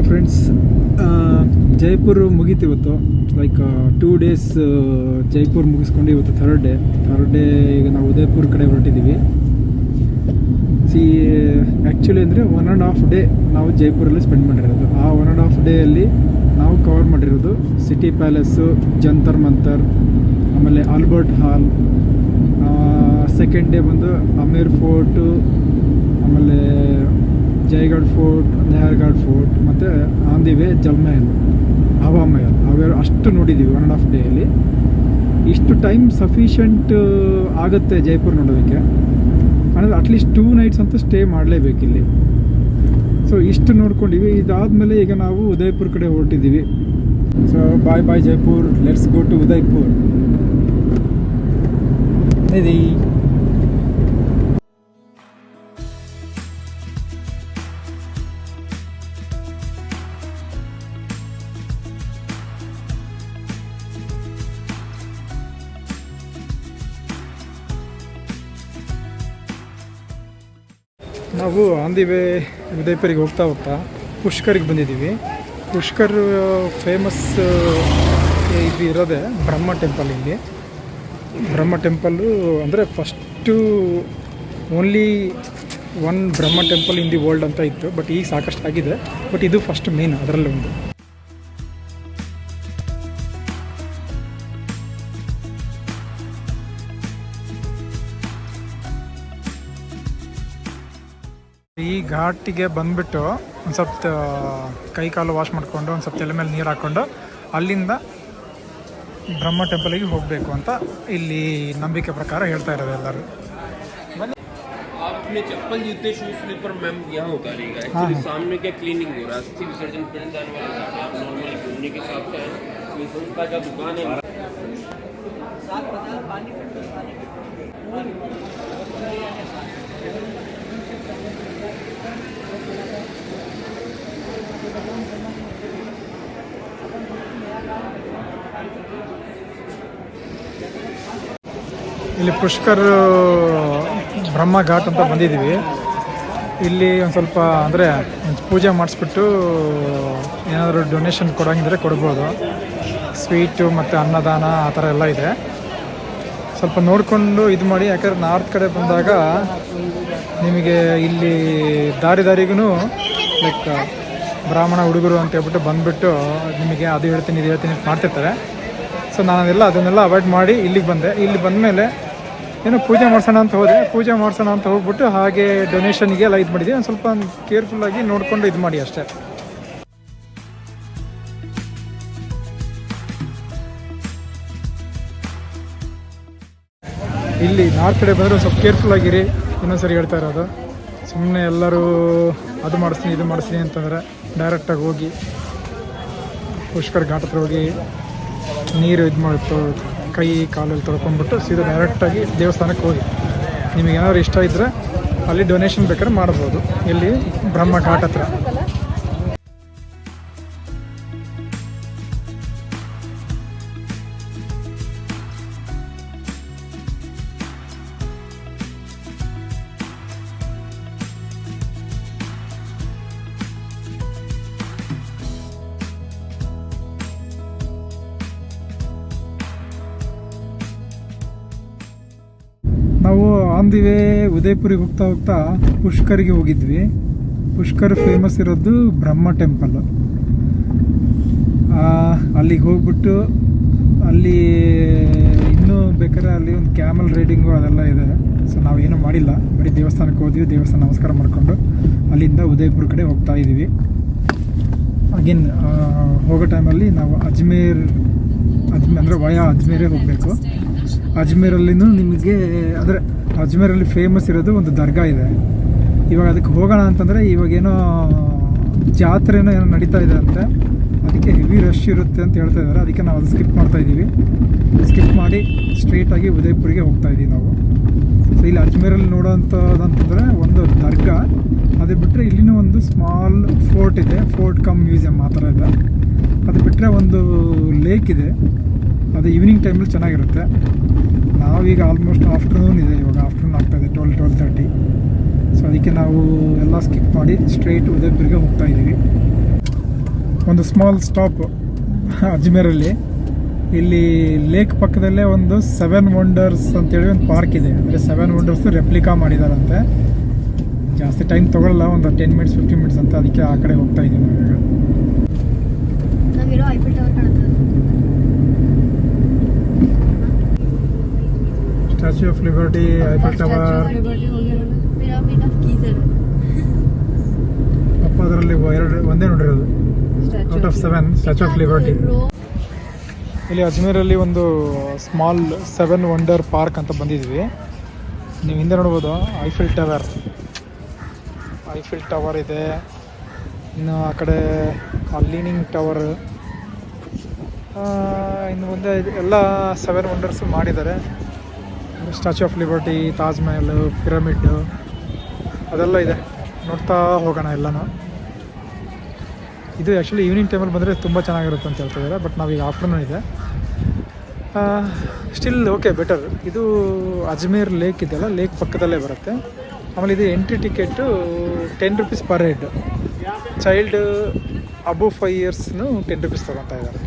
Friends, Jaipur ಮುಗೀತು ಇವತ್ತು. Like 2 days Jaipur ಮುಗಿಸ್ಕೊಂಡು ಇವತ್ತು ಥರ್ಡ್ ಡೇ ಈಗ ನಾವು ಉದಯಪುರ ಕಡೆ ಹೊರಟಿದ್ದೀವಿ. ಆ್ಯಕ್ಚುಲಿ ಅಂದರೆ 1.5 day ನಾವು ಜೈಪುರಲ್ಲಿ ಸ್ಪೆಂಡ್ ಮಾಡಿರೋದು. ಆ 1.5 ಡೇಯಲ್ಲಿ ನಾವು ಕವರ್ ಮಾಡಿರೋದು ಸಿಟಿ ಪ್ಯಾಲೇಸು, ಜಂತರ್ ಮಂತರ್, ಆಮೇಲೆ ಆಲ್ಬರ್ಟ್ ಹಾಲ್. ಸೆಕೆಂಡ್ ಡೇ ಬಂದು ಅಮೀರ್ ಫೋರ್ಟು, ಆಮೇಲೆ ಜೈಗಢ್ ಫೋರ್ಟ್, ನೆಹರ್ಗಢ್ ಫೋರ್ಟ್, ಮತ್ತು on the way ಜಲ್ಮಹಲ್, Hawa Mahal. ಅವೆರಡು ಅಷ್ಟು ನೋಡಿದ್ದೀವಿ 1.5 ಡೇಯಲ್ಲಿ. ಇಷ್ಟು ಟೈಮ್ ಸಫಿಷಿಯೆಂಟ್ ಆಗುತ್ತೆ ಜೈಪುರ್ ನೋಡೋದಕ್ಕೆ. ಅಂದರೆ ಅಟ್ಲೀಸ್ಟ್ 2 nights ಅಂತೂ ಸ್ಟೇ ಮಾಡಲೇಬೇಕಿಲ್ಲಿ. ಸೊ ಇಷ್ಟು ನೋಡ್ಕೊಂಡಿವಿ. ಇದಾದಮೇಲೆ ಈಗ ನಾವು ಉದಯಪುರ ಕಡೆ ಹೊರಟಿದ್ದೀವಿ. So bye Jaipur, let's go to Udaipur. ಇದೆ ನಾವು ಆನ್ ದಿ ವೇ ಉದಯಪುರಿಗೆ ಹೋಗ್ತಾ ಪುಷ್ಕರಿಗೆ ಬಂದಿದ್ದೀವಿ. ಪುಷ್ಕರ್ ಫೇಮಸ್ ಇದು ಇರೋದೇ ಬ್ರಹ್ಮ ಟೆಂಪಲ್. ಇಲ್ಲಿ ಬ್ರಹ್ಮ ಟೆಂಪಲ್ಲು ಅಂದರೆ first only 1 Brahma temple in the world ಅಂತ ಇತ್ತು. ಬಟ್ ಈಗ ಸಾಕಷ್ಟು ಆಗಿದೆ. ಬಟ್ ಇದು ಫಸ್ಟ್ ಮೇನ್ ಅದರಲ್ಲಿ ಒಂದು. ಈ ಘಾಟಿಗೆ ಬಂದುಬಿಟ್ಟು ಒಂದು ಸ್ವಲ್ಪ ಕೈ ಕಾಲು ವಾಶ್ ಮಾಡಿಕೊಂಡು ಒಂದು ಸ್ವಲ್ಪ ತಲೆ ಮೇಲೆ ನೀರು ಹಾಕ್ಕೊಂಡು ಅಲ್ಲಿಂದ ಬ್ರಹ್ಮ ಟೆಂಪಲಿಗೆ ಹೋಗಬೇಕು ಅಂತ ಇಲ್ಲಿ ನಂಬಿಕೆ ಪ್ರಕಾರ ಹೇಳ್ತಾ ಇರೋದು ಎಲ್ಲರೂ. आपने चप्पल जूते शूज स्लीपर मैम यहाँ उतारिएगा. एक्चुअली सामने क्या क्लीनिंग हो रहा है, अस्थि विसर्जन पिंड जाने वाला है. आप नॉर्मली घूमने के हिसाब से ये संस्था का दुकान है. ಇಲ್ಲಿ ಪುಷ್ಕರ್ ಬ್ರಹ್ಮ ಘಾಟ್ ಅಂತ ಬಂದಿದ್ದೀವಿ. ಇಲ್ಲಿ ಒಂದು ಸ್ವಲ್ಪ ಅಂದರೆ ಪೂಜೆ ಮಾಡಿಸ್ಬಿಟ್ಟು ಏನಾದರೂ ಡೊನೇಷನ್ ಕೊಡೋಂಗಿದ್ರೆ ಕೊಡ್ಬೋದು. ಸ್ವೀಟು ಮತ್ತು ಅನ್ನದಾನ ಆ ಥರ ಎಲ್ಲ ಇದೆ. ಸ್ವಲ್ಪ ನೋಡಿಕೊಂಡು ಇದು ಮಾಡಿ. ಯಾಕಂದರೆ ನಾರ್ತ್ ಕಡೆ ಬಂದಾಗ ನಿಮಗೆ ಇಲ್ಲಿ ದಾರಿಗೂ ಲೈಕ್ ಬ್ರಾಹ್ಮಣ ಹುಡುಗರು ಅಂತ ಹೇಳ್ಬಿಟ್ಟು ಬಂದುಬಿಟ್ಟು ನಿಮಗೆ ಅದು ಹೇಳ್ತೀನಿ ಇದು ಹೇಳ್ತೀನಿ ಮಾಡ್ತಿರ್ತಾರೆ. ಸೊ ನಾನೆಲ್ಲ ಅದನ್ನೆಲ್ಲ ಅವಾಯ್ಡ್ ಮಾಡಿ ಇಲ್ಲಿಗೆ ಬಂದೆ. ಇಲ್ಲಿ ಬಂದಮೇಲೆ ಏನೋ ಪೂಜೆ ಮಾಡ್ಸೋಣ ಅಂತ ಹೋಗ್ಬಿಟ್ಟು ಹಾಗೆ ಡೊನೇಷನ್ಗೆ ಎಲ್ಲ ಇದು ಮಾಡಿದ್ವಿ. ಒಂದು ಸ್ವಲ್ಪ ಕೇರ್ಫುಲ್ಲಾಗಿ ನೋಡಿಕೊಂಡು ಇದು ಮಾಡಿ ಅಷ್ಟೇ. ಇಲ್ಲಿ ನಾರ್ತ್ ಕಡೆ ಬಂದರೆ ಒಂದು ಸ್ವಲ್ಪ ಕೇರ್ಫುಲ್ಲಾಗಿರಿ. ಇನ್ನೊಂದ್ಸರಿ ಹೇಳ್ತಾ ಇರೋದು, ಸುಮ್ಮನೆ ಎಲ್ಲರೂ ಅದು ಮಾಡಿಸ್ತೀನಿ ಇದು ಮಾಡಿಸ್ತೀನಿ ಅಂತಂದರೆ ಡೈರೆಕ್ಟಾಗಿ ಹೋಗಿ ಪುಷ್ಕರ್ ಘಾಟ್ ಹತ್ರ ಹೋಗಿ ನೀರು ಇದು ಮಾಡಿತ್ತು ಕೈ ಕಾಲಲ್ಲಿ ತೊಳ್ಕೊಂಡ್ಬಿಟ್ಟು ಸೀದಾ ಡೈರೆಕ್ಟಾಗಿ ದೇವಸ್ಥಾನಕ್ಕೆ ಹೋಗಿ ನಿಮಗೆ ಏನಾದ್ರು ಇಷ್ಟ ಇದ್ದರೆ ಅಲ್ಲಿ ಡೊನೇಷನ್ ಬೇಕಾದ್ರೆ ಮಾಡ್ಬೋದು. ಇಲ್ಲಿ ಬ್ರಹ್ಮ ಘಾಟ್ ಹತ್ರ. ನಾವು ಆನ್ ದಿ ವೇ ಉದಯಪುರಿಗೆ ಹೋಗ್ತಾ ಪುಷ್ಕರಿಗೆ ಹೋಗಿದ್ವಿ. ಪುಷ್ಕರ್ ಫೇಮಸ್ ಇರೋದು ಬ್ರಹ್ಮ ಟೆಂಪಲ್. ಅಲ್ಲಿಗೆ ಹೋಗ್ಬಿಟ್ಟು ಅಲ್ಲಿ ಇನ್ನೂ ಬೇಕಾದ್ರೆ ಅಲ್ಲಿ ಒಂದು ಕ್ಯಾಮಲ್ ರೈಡಿಂಗು ಅದೆಲ್ಲ ಇದೆ. ಸೊ ನಾವೇನೂ ಮಾಡಿಲ್ಲ, ಬರೀ ದೇವಸ್ಥಾನಕ್ಕೆ ಹೋದ್ವಿ. ದೇವಸ್ಥಾನ ನಮಸ್ಕಾರ ಮಾಡಿಕೊಂಡು ಅಲ್ಲಿಂದ ಉದಯಪುರ ಕಡೆ ಹೋಗ್ತಾ ಇದ್ದೀವಿ. ಅಗೇನ್ ಹೋಗೋ ಟೈಮಲ್ಲಿ ನಾವು ಅಂದರೆ ವಯಾ ಅಜ್ಮೇರೇ ಹೋಗಬೇಕು. ಅಜ್ಮೇರಲ್ಲಿನೂ ನಿಮಗೆ ಅಂದರೆ ಅಜ್ಮೇರಲ್ಲಿ ಫೇಮಸ್ ಇರೋದು ಒಂದು ದರ್ಗಾ ಇದೆ. ಇವಾಗ ಅದಕ್ಕೆ ಹೋಗೋಣ ಅಂತಂದರೆ ಇವಾಗೇನೋ ಜಾತ್ರೆನೋ ಏನೋ ನಡೀತಾ ಇದೆ ಅಂತೆ. ಅದಕ್ಕೆ ಹೆವಿ ರಶ್ ಇರುತ್ತೆ ಅಂತ ಹೇಳ್ತಾ ಇದ್ದಾರೆ. ಅದಕ್ಕೆ ನಾವು ಅದು ಸ್ಕಿಪ್ ಮಾಡ್ತಾಯಿದ್ದೀವಿ. ಸ್ಕಿಪ್ ಮಾಡಿ ಸ್ಟ್ರೈಟಾಗಿ ಉದಯಪುರಿಗೆ ಹೋಗ್ತಾಯಿದ್ದೀವಿ ನಾವು. ಸೊ ಇಲ್ಲಿ ಅಜ್ಮೇರಲ್ಲಿ ನೋಡೋವಂಥದ್ದಂತಂದರೆ ಒಂದು ದರ್ಗಾ, ಅದು ಬಿಟ್ಟರೆ ಇಲ್ಲಿನೂ ಒಂದು ಸ್ಮಾಲ್ ಫೋರ್ಟ್ ಇದೆ. ಫೋರ್ಟ್ ಕಮ್ ಮ್ಯೂಸಿಯಂ ಆ ಥರ ಇದೆ. ಅದು ಬಿಟ್ಟರೆ ಒಂದು ಲೇಕ್ ಇದೆ. ಅದು ಈವ್ನಿಂಗ್ ಟೈಮಲ್ಲಿ ಚೆನ್ನಾಗಿರುತ್ತೆ. ನಾವೀಗ ಆಲ್ಮೋಸ್ಟ್ ಆಫ್ಟರ್ನೂನ್ ಇದೆ, ಇವಾಗ ಆಫ್ಟರ್ನೂನ್ ಆಗ್ತಾಯಿದೆ 12:30. ಸೊ ಅದಕ್ಕೆ ನಾವು ಎಲ್ಲ ಸ್ಕಿಪ್ ಮಾಡಿ ಸ್ಟ್ರೈಟ್ ಉದಯಪುರಿಗೆ ಹೋಗ್ತಾಯಿದ್ದೀವಿ. ಒಂದು ಸ್ಮಾಲ್ ಸ್ಟಾಪ್ ಅಜ್ಮೇರಲ್ಲಿ. ಇಲ್ಲಿ ಲೇಕ್ ಪಕ್ಕದಲ್ಲೇ ಒಂದು 7 ವಂಡರ್ಸ್ ಅಂತೇಳಿ ಒಂದು ಪಾರ್ಕ್ ಇದೆ. ಅಂದರೆ 7 ವಂಡರ್ಸ್ ರೆಪ್ಲಿಕಾ ಮಾಡಿದಾರಂತೆ. ಜಾಸ್ತಿ ಟೈಮ್ ತೊಗೊಳ್ಳಲ್ಲ, ಒಂದು 10 ಮಿನಿಟ್ಸ್ 15 ಮಿನಿಟ್ಸ್ ಅಂತ. ಅದಕ್ಕೆ ಆ ಕಡೆ ಹೋಗ್ತಾ ಇದ್ದೀವಿ ನಾವೀಗ. ನಾವಿರೋ ಐಫಿಲ್ ಟವರ್ ಕಾಣುತ್ತೆ. Statue of Liberty, Eiffel Tower. Pyramid of ಗೀಜರ್. ಅಪ್ಪ ಅದರಲ್ಲಿ ಒಂದೇ ನೋಡಿರೋದು out of 7 Statue of Liberty. ಇಲ್ಲಿ ಅಜ್ಮೇರಲ್ಲಿ ಒಂದು ಸ್ಮಾಲ್ 7 ವಂಡರ್ ಪಾರ್ಕ್ ಅಂತ ಬಂದಿದ್ವಿ. ನೀವು ಹಿಂದೆ ನೋಡ್ಬೋದು ಐಫಿಲ್ ಟವರ್ ಇದೆ. ಇನ್ನು ಆ ಕಡೆ ಲೀನಿಂಗ್ ಟವರ್, ಇನ್ನು ಮುಂದೆ ಎಲ್ಲ 7 ವಂಡರ್ಸು ಮಾಡಿದ್ದಾರೆ. Statue of liberty, Taj Mahal, pyramid ಅದೆಲ್ಲ ಇದೆ. ನೋಡ್ತಾ ಹೋಗೋಣ ಎಲ್ಲನೂ. ಇದು ಆ್ಯಕ್ಚುಲಿ ಈವ್ನಿಂಗ್ ಟೈಮಲ್ಲಿ ಬಂದರೆ ತುಂಬ ಚೆನ್ನಾಗಿರುತ್ತೆ ಅಂತ ಹೇಳ್ತಿದ್ದಾರೆ. ಬಟ್ ನಾವೀಗ ಆಫ್ಟರ್ನೂನ್ ಇದೆ. Still okay, better. ಇದು ಅಜ್ಮೇರ್ ಲೇಕ್ ಇದೆಯಲ್ಲ, ಲೇಕ್ ಪಕ್ಕದಲ್ಲೇ ಬರುತ್ತೆ. ಆಮೇಲೆ ಇದು entry ticket 10 rupees per head. Child above 5 ಇಯರ್ಸ್ನು 10 ರುಪೀಸ್ ತೊಗೊತಾ ಇದ್ದಾರೆ.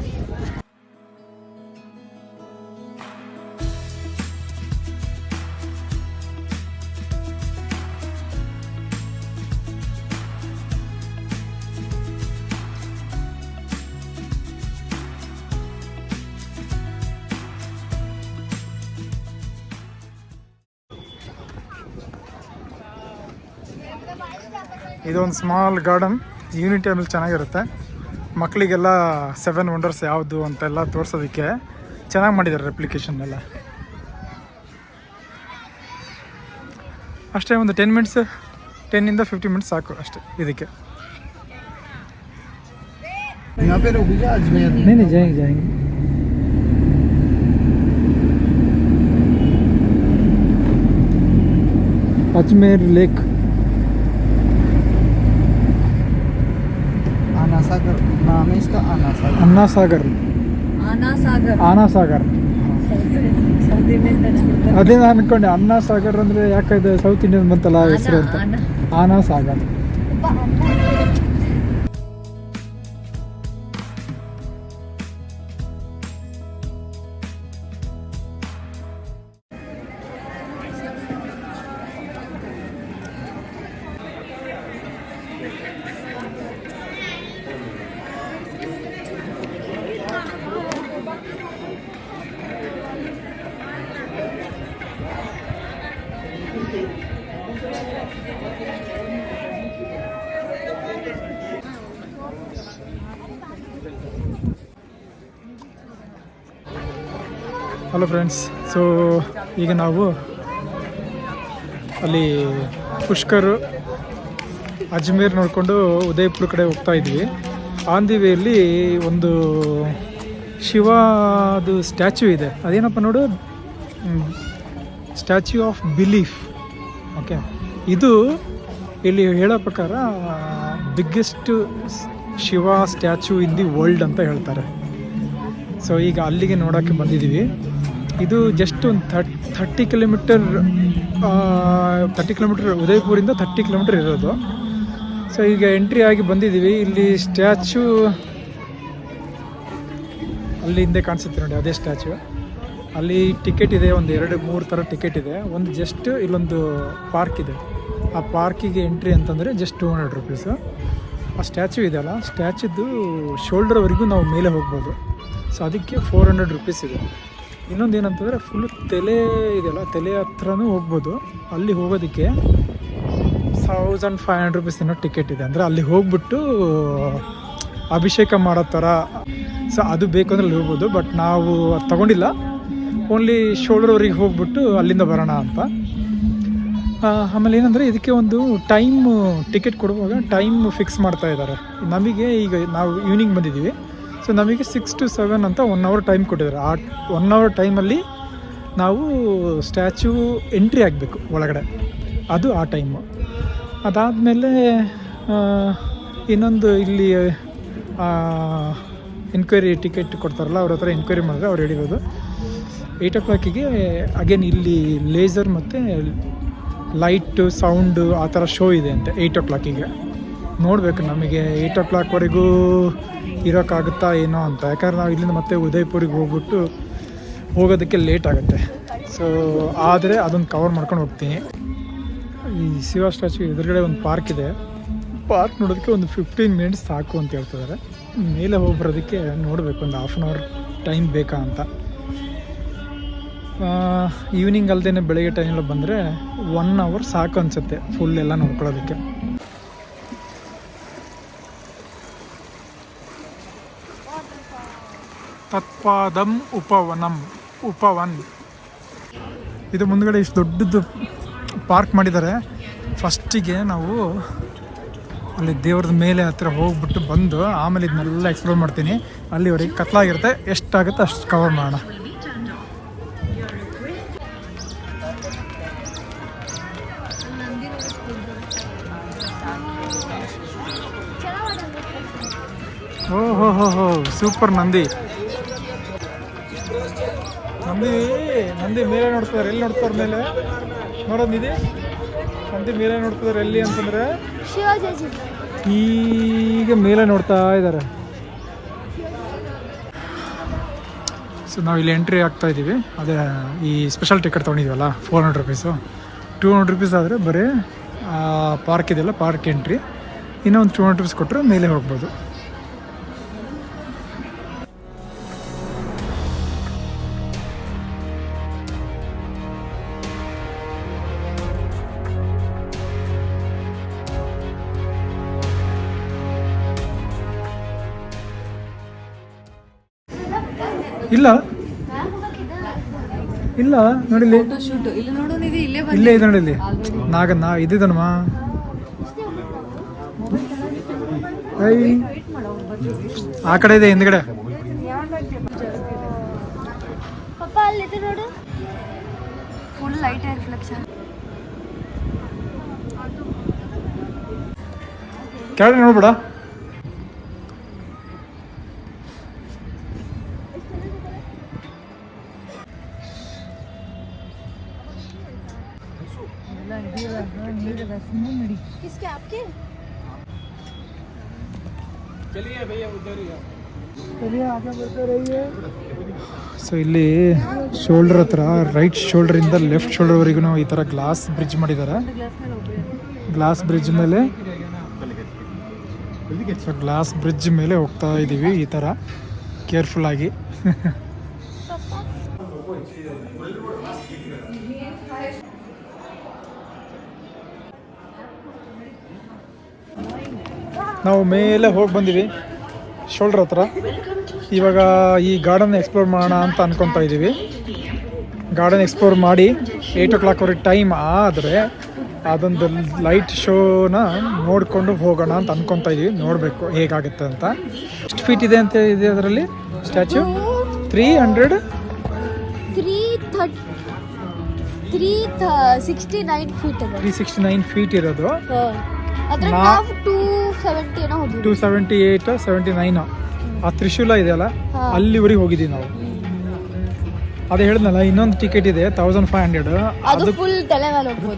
ಇದೊಂದು ಸ್ಮಾಲ್ ಗಾರ್ಡನ್. ಈವ್ನಿಂಗ್ ಟೈಮಲ್ಲಿ ಚೆನ್ನಾಗಿರುತ್ತೆ. ಮಕ್ಕಳಿಗೆಲ್ಲ 7 ವಂಡರ್ಸ್ ಯಾವುದು ಅಂತೆಲ್ಲ ತೋರಿಸೋದಕ್ಕೆ ಚೆನ್ನಾಗಿ ಮಾಡಿದ್ದಾರೆ ರೆಪ್ಲಿಕೇಶನ್ ಎಲ್ಲ. ಅಷ್ಟೇ, ಒಂದು 10 ಮಿನಿಟ್ಸ್, 10 ಇಂದ 15 ಮಿನಿಟ್ಸ್ ಸಾಕು ಅಷ್ಟೇ ಇದಕ್ಕೆ. अजमेर लेक, आना सागर नाम है इसका। अन्ना सागर ಅದೇ ನಾನು ಅನ್ಕೊಂಡೆ ಅನ್ನಾ ಸಾಗರ್ ಅಂದರೆ ಯಾಕಂದ್ರೆ ಸೌತ್ ಇಂಡಿಯನ್ ಬಂತಲ್ಲ ಹೆಸರು ಅಂತ. Ana Sagar. Hello friends. So ಈಗ ನಾವು ಅಲ್ಲಿ ಪುಷ್ಕರ್, ಅಜ್ಮೇರ್ ನೋಡಿಕೊಂಡು ಉದಯಪುರ ಕಡೆ ಹೋಗ್ತಾ ಇದ್ವಿ. ಆನ್ ದಿ ವೇಯಲ್ಲಿ ಒಂದು ಶಿವದು ಸ್ಟ್ಯಾಚ್ಯೂ ಇದೆ. ಅದೇನಪ್ಪ ನೋಡು, ಸ್ಟ್ಯಾಚ್ಯೂ ಆಫ್ ಬಿಲೀಫ್. ಓಕೆ, ಇದು ಇಲ್ಲಿ ಹೇಳೋ ಪ್ರಕಾರ biggest Shiva statue in the world ಅಂತ ಹೇಳ್ತಾರೆ. ಸೊ ಈಗ ಅಲ್ಲಿಗೆ ನೋಡೋಕ್ಕೆ ಬಂದಿದ್ದೀವಿ. ಇದು ಜಸ್ಟ್ ಒಂದು 30 ಕಿಲೋಮೀಟರ್ ಉದಯಪುರಿಂದ 30 ಕಿಲೋಮೀಟರ್ ಇರೋದು. ಸೊ ಈಗ ಎಂಟ್ರಿ ಆಗಿ ಬಂದಿದ್ದೀವಿ. ಇಲ್ಲಿ ಸ್ಟ್ಯಾಚ್ಯೂ ಅಲ್ಲಿ ಹಿಂದೆ ಕಾಣಿಸುತ್ತೆ ನೋಡಿ, ಅದೇ ಸ್ಟ್ಯಾಚ್ಯೂ. ಅಲ್ಲಿ ಟಿಕೆಟ್ ಇದೆ, ಒಂದು 2-3 ಥರ ಟಿಕೆಟ್ ಇದೆ. ಒಂದು ಜಸ್ಟ್ ಇಲ್ಲೊಂದು ಪಾರ್ಕ್ ಇದೆ, ಆ ಪಾರ್ಕಿಗೆ ಎಂಟ್ರಿ ಅಂತಂದರೆ ಜಸ್ಟ್ 200 ರುಪೀಸು. ಆ ಸ್ಟ್ಯಾಚ್ಯೂ ಇದೆಯಲ್ಲ, ಸ್ಟ್ಯಾಚ್ಯೂದು ಶೋಲ್ಡರ್ವರೆಗೂ ನಾವು ಮೇಲೆ ಹೋಗ್ಬೋದು. ಸೊ ಅದಕ್ಕೆ 400 ರುಪೀಸ್ ಇದೆ. ಇನ್ನೊಂದು ಏನಂತಂದರೆ ಫುಲ್ಲು ತಲೆ ಇದೆಯಲ್ಲ, ತಲೆ ಹತ್ರನೂ ಹೋಗ್ಬೋದು. ಅಲ್ಲಿ ಹೋಗೋದಕ್ಕೆ 1500 ರುಪೀಸ್ ಏನೋ ಟಿಕೆಟ್ ಇದೆ. ಅಂದರೆ ಅಲ್ಲಿ ಹೋಗ್ಬಿಟ್ಟು ಅಭಿಷೇಕ ಮಾಡೋ ಥರ. ಸೊ ಅದು ಬೇಕು ಅಂದರೆ ಅಲ್ಲಿ ಹೋಗ್ಬೋದು. ಬಟ್ ನಾವು ಅದು ತೊಗೊಂಡಿಲ್ಲ, ಓನ್ಲಿ ಶೋಲ್ಡರ್ವರೆಗೆ ಹೋಗ್ಬಿಟ್ಟು ಅಲ್ಲಿಂದ ಬರೋಣ ಅಂತ. ಆಮೇಲೆ ಏನಂದರೆ ಇದಕ್ಕೆ ಒಂದು ಟಿಕೆಟ್ ಕೊಡುವಾಗ ಟೈಮ್ ಫಿಕ್ಸ್ ಮಾಡ್ತಾ ಇದ್ದಾರೆ. ನಮಗೆ ಈಗ ನಾವು ಈವ್ನಿಂಗ್ ಬಂದಿದ್ದೀವಿ. ಸೊ ನಮಗೆ 6 to 7 ಅಂತ 1 ಅವರ್ ಟೈಮ್ ಕೊಟ್ಟಿದ್ದಾರೆ. ಆ 1 ಅವರ್ ಟೈಮಲ್ಲಿ ನಾವು ಸ್ಟ್ಯಾಚ್ಯೂ ಎಂಟ್ರಿ ಆಗಬೇಕು ಒಳಗಡೆ, ಅದು ಆ ಟೈಮು. ಅದಾದಮೇಲೆ ಇನ್ನೊಂದು ಇಲ್ಲಿ ಎನ್ಕ್ವೈರಿ ಟಿಕೆಟ್ ಕೊಡ್ತಾರಲ್ಲ, ಅವ್ರ ಹತ್ರ ಎನ್ಕ್ವೈರಿ ಮಾಡಿದ್ರೆ ಅವ್ರು ಹೇಳಿರೋದು 8 o'clock ಅಗೇನ್ ಇಲ್ಲಿ ಲೇಸರ್ ಮತ್ತು ಲೈಟು ಸೌಂಡು ಆ ಥರ ಶೋ ಇದೆ ಅಂತೆ 8 o'clock. ನೋಡಬೇಕು ನಮಗೆ 8 o'clockವರೆಗೂ ಇರೋಕ್ಕಾಗುತ್ತಾ ಏನೋ ಅಂತ. ಯಾಕಂದ್ರೆ ನಾವು ಇಲ್ಲಿಂದ ಮತ್ತೆ ಉದಯ್ಪುರಿಗೆ ಹೋಗೋದಕ್ಕೆ ಲೇಟ್ ಆಗುತ್ತೆ. ಸೊ ಆದರೆ ಅದನ್ನು ಕವರ್ ಮಾಡ್ಕೊಂಡು ಹೋಗ್ತೀನಿ. ಈ ಶಿವ ಸ್ಟ್ಯಾಚು ಎದುರುಗಡೆ ಒಂದು ಪಾರ್ಕ್ ಇದೆ. ಪಾರ್ಕ್ ನೋಡೋದಕ್ಕೆ ಒಂದು 15 ಮಿನಿಟ್ಸ್ ಸಾಕು ಅಂತ ಹೇಳ್ತಿದ್ದಾರೆ. ಮೇಲೆ ಹೋಗಿ ಬರೋದಕ್ಕೆ ನೋಡಬೇಕು ಒಂದು 1/2 hour ಟೈಮ್ ಬೇಕಾ ಅಂತ. ಈವ್ನಿಂಗ್ ಅಲ್ಲದೆ ಬೆಳಗ್ಗೆ ಟೈಮಲ್ಲಿ ಬಂದರೆ 1 hour ಸಾಕು ಅನಿಸುತ್ತೆ ಫುಲ್ ಎಲ್ಲ ನೋಡ್ಕೊಳ್ಳೋದಕ್ಕೆ. ತತ್ಪಾದಂ ಉಪವನ್ ಇದು ಮುಂದ್ಗಡೆ ಇಷ್ಟು ದೊಡ್ಡದು ಪಾರ್ಕ್ ಮಾಡಿದ್ದಾರೆ. ಫಸ್ಟಿಗೆ ನಾವು ಅಲ್ಲಿ ದೇವ್ರದ ಮೇಲೆ ಹತ್ರ ಹೋಗ್ಬಿಟ್ಟು ಬಂದು ಆಮೇಲೆ ಇದನ್ನೆಲ್ಲ ಎಕ್ಸ್ಪ್ಲೋರ್ ಮಾಡ್ತೀನಿ. ಅಲ್ಲಿವರೆಗೆ ಕತ್ಲಾಗಿರುತ್ತೆ, ಎಷ್ಟಾಗುತ್ತೆ ಅಷ್ಟು ಕವರ್ ಮಾಡೋಣ. ಓಹೋ ಹೋ ಹೋ ಸೂಪರ್ ನಂದಿ ಮೇಲೆ ನೋಡ್ತಿದ್ದಾರೆ. ಎಲ್ಲಿ ನೋಡ್ತಾರೆ ಮೇಲೆ ನೋಡೋದು ನಿಧಿ? ನಂದಿ ಮೇಲೆ ನೋಡ್ತಿದ್ದಾರೆ ಎಲ್ಲಿ ಅಂತಂದರೆ ಈಗ ಮೇಲೆ ನೋಡ್ತಾ ಇದ್ದಾರೆ. ಸೊ ನಾವು ಇಲ್ಲಿ ಎಂಟ್ರಿ ಆಗ್ತಾ ಇದ್ದೀವಿ. ಅದೇ ಈ ಸ್ಪೆಷಲ್ ಟಿಕೆಟ್ ತೊಗೊಂಡಿದ್ದೀವಲ್ಲ 400 rupees. 200 rupees ಆದರೆ ಬರೀ ಪಾರ್ಕ್ ಇದೆಯಲ್ಲ ಪಾರ್ಕ್ ಎಂಟ್ರಿ. ಇನ್ನೂ ಒಂದು 200 rupees ಕೊಟ್ಟರೆ ಮೇಲೆ ಹೋಗ್ಬೋದು. ಇಲ್ಲ ನೋಡಿಲ್ಲಿ ಇಲ್ಲೇ ಇದೆ ನೋಡಿಲ್ಲಿ ಇದಿದನಮ್ಮ. ಆ ಕಡೆ ಇದೆ ಹಿಂದ್ಗಡೆ. ಕೆಳಗಡೆ ನೋಡ್ಬೇಡ. किसके आपके चलिए भैया उधर ही ಸೊ ಇಲ್ಲಿ ಶೋಲ್ಡರ್ ಹತ್ರ ರೈಟ್ ಶೋಲ್ಡರಿಂದ ಲೆಫ್ಟ್ ಶೋಲ್ಡರ್ವರೆಗೂ ಈ ಥರ ಗ್ಲಾಸ್ ಬ್ರಿಡ್ಜ್ ಮಾಡಿದ್ದಾರೆ. ಗ್ಲಾಸ್ ಬ್ರಿಡ್ಜ್ ಮೇಲೆ ಹೋಗ್ತಾ ಇದ್ದೀವಿ ಈ ಥರ ಕೇರ್ಫುಲ್ಲಾಗಿ. ನಾವು ಮೇಲೆ ಹೋಗಿ ಬಂದಿವಿ ಶೋಲ್ಡರ್ ಹತ್ರ. ಇವಾಗ ಈ ಗಾರ್ಡನ್ ಎಕ್ಸ್ಪ್ಲೋರ್ ಮಾಡೋಣ ಅಂತ ಅನ್ಕೊತಾ ಇದ್ದೀವಿ. ಗಾರ್ಡನ್ ಎಕ್ಸ್ಪ್ಲೋರ್ ಮಾಡಿ 8 o'clockವರೆಗೆ ಟೈಮ್ ಆದರೆ ಅದೊಂದು ಲೈಟ್ ಶೋನ ನೋಡಿಕೊಂಡು ಹೋಗೋಣ ಅಂತ ಅನ್ಕೊತಾ ಇದ್ದೀವಿ. ನೋಡಬೇಕು ಹೇಗಾಗುತ್ತೆ ಅಂತ. ಎಷ್ಟು ಫೀಟ್ ಇದೆ ಅಂತ ಇದೆ ಅದರಲ್ಲಿ ಸ್ಟ್ಯಾಚ್ಯು? 369 ಫೀಟ್ 369 ಫೀಟ್ ಇರೋದು. 278 278 ಆ ತ್ರಿಶೂಲ ಇದೆಯಲ್ಲ ಅಲ್ಲಿವರೆಗೆ ಹೋಗಿದ್ದೀವಿ ನಾವು. ಅದೇ ಹೇಳಿದ್ನಲ್ಲ ಇನ್ನೊಂದು ಟಿಕೆಟ್ ಇದೆ 1500. ಅದು ಫುಲ್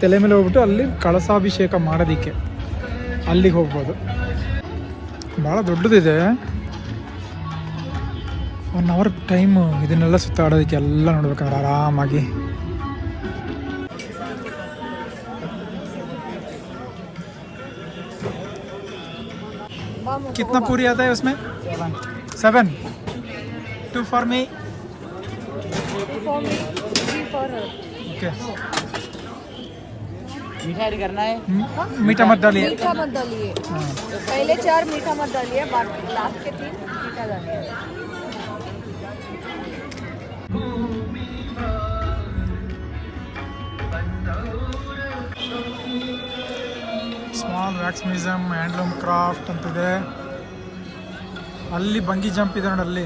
ತಲೆ ಮೇಲೆ ಹೋಗ್ಬಿಟ್ಟು ಅಲ್ಲಿ ಕಳಸಾಭಿಷೇಕ ಮಾಡೋದಿಕ್ಕೆ ಅಲ್ಲಿಗೆ ಹೋಗ್ಬೋದು. ಭಾಳ ದೊಡ್ಡದಿದೆ. 1 hour ಟೈಮು ಇದನ್ನೆಲ್ಲ ಸುತ್ತಾಡೋದಕ್ಕೆ ಎಲ್ಲ ನೋಡ್ಬೇಕಾದ್ರೆ ಆರಾಮಾಗಿ. कितना पूरी आता है उसमें? 7. 2 for me. Okay. मीठा ऐड करना है? मीठा मत डालिए. पहले 4 मीठा मत डालिए, बाकी लास्ट के 3 मीठा डालिए. Small wax museum, handloom craft ಅಂತಿದೆ. ಅಲ್ಲಿ ಬಂಗಿ ಜಂಪ್ ಇದೆ ನೋಡಿ, ಅಲ್ಲಿ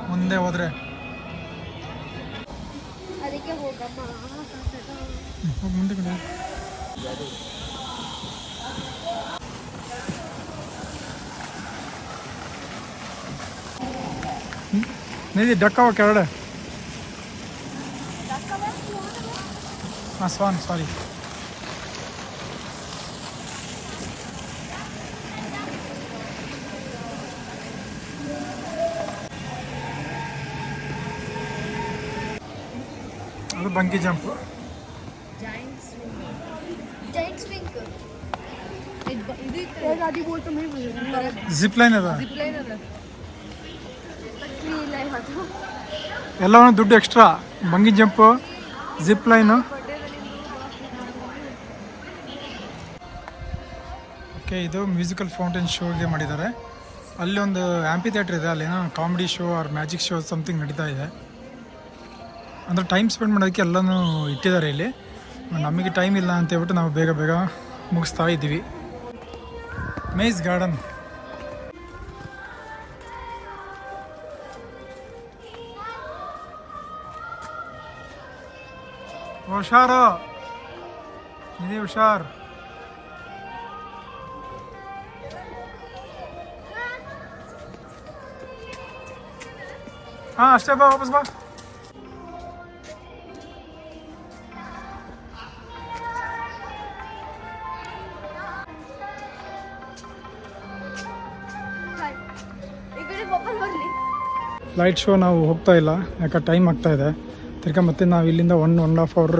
ಮುಂದೆ ಹೋದ್ರೆ ಅದಕ್ಕೆ ಹೋಗಮ್ಮ ಮುಂದೆ ಕಡೆ. ನೀದಿ ಡಕ್ಕವ ಕೆಳಗಡೆ. ಹಾಂ ಸ್ವಾನ್ ಸಾರಿ. Bungee jump. जाइंट स्विंग ಇದು आधी बोल तो मैं ಜಿಪ್ ಲೈನ್ ಅದ. जिप लाइन है पतली लाइन ಅದು ಎಲ್ಲವೂ ದುಡ್ಡು extra. Bungee jump, zip line. Okay, ಇದು ಮ್ಯೂಸಿಕಲ್ ಫೌಂಟೇನ್ ಶೋಗೆ ಮಾಡಿದ್ದಾರೆ. ಅಲ್ಲಿ ಒಂದು ಆ್ಯಂಪಿ ಥಿಯೇಟ್ರ್ ಇದೆ, ಅಲ್ಲೇನೋ comedy show or magic show something ನಡೀತಾ ಇದೆ. ಅಂದರೆ ಟೈಮ್ ಸ್ಪೆಂಡ್ ಮಾಡೋದಕ್ಕೆ ಎಲ್ಲನೂ ಇಟ್ಟಿದ್ದಾರೆ ಇಲ್ಲಿ. ನಮಗೆ ಟೈಮ್ ಇಲ್ಲ ಅಂತ ಹೇಳ್ಬಿಟ್ಟು ನಾವು ಬೇಗ ಬೇಗ ಮುಗಿಸ್ತಾ ಇದ್ದೀವಿ. ಮೇಸ್ ಗಾರ್ಡನ್. ಹುಷಾರು, ನಿಧಿ ಹುಷಾರ್. ಹಾಂ ಅಷ್ಟೇ, ಬಾ ವಾಪಸ್ ಬಾ. ಈ ಕಡೆ ವಾಪಸ್ ಬರಲಿ. ಲೈಟ್ ಶೋ ನಾವು ಹೋಗ್ತಾ ಇಲ್ಲ, ಯಾಕೆ ಟೈಮ್ ಆಗ್ತಾ ಇದೆ. ತಿರ್ಗಾ ಮತ್ತೆ ನಾವು ಇಲ್ಲಿಂದ 1.5 ಅವರ್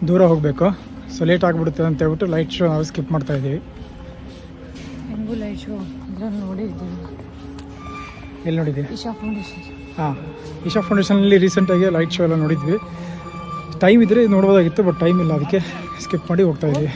ದೂರ ಹೋಗಬೇಕು. ಸೊ ಲೇಟ್ ಆಗಿಬಿಡುತ್ತೆ ಅಂತ ಹೇಳ್ಬಿಟ್ಟು ಲೈಟ್ ಶೋ ನಾವು ಸ್ಕಿಪ್ ಮಾಡ್ತಾ ಇದ್ದೀವಿ. ಹೆಂಗೂ ಲೈಟ್ ಶೋ ಇದ್ರಲ್ಲಿ ನೋಡಿದ್ದೀವಿ. ಎಲ್ಲಿ ನೋಡಿದ್ವಿ? ಇಶಾ ಫೌಂಡೇಶನ್. ಹಾಂ, ಇಶಾ ಫೌಂಡೇಶನಲ್ಲಿ ರೀಸೆಂಟಾಗಿ ಲೈಟ್ ಶೋ ಎಲ್ಲ ನೋಡಿದ್ವಿ. ಟೈಮ್ ಇದ್ದರೆ ನೋಡ್ಬೋದಾಗಿತ್ತು, ಬಟ್ ಟೈಮ್ ಇಲ್ಲ, ಅದಕ್ಕೆ ಸ್ಕಿಪ್ ಮಾಡಿ ಹೋಗ್ತಾ ಇದ್ದೀವಿ.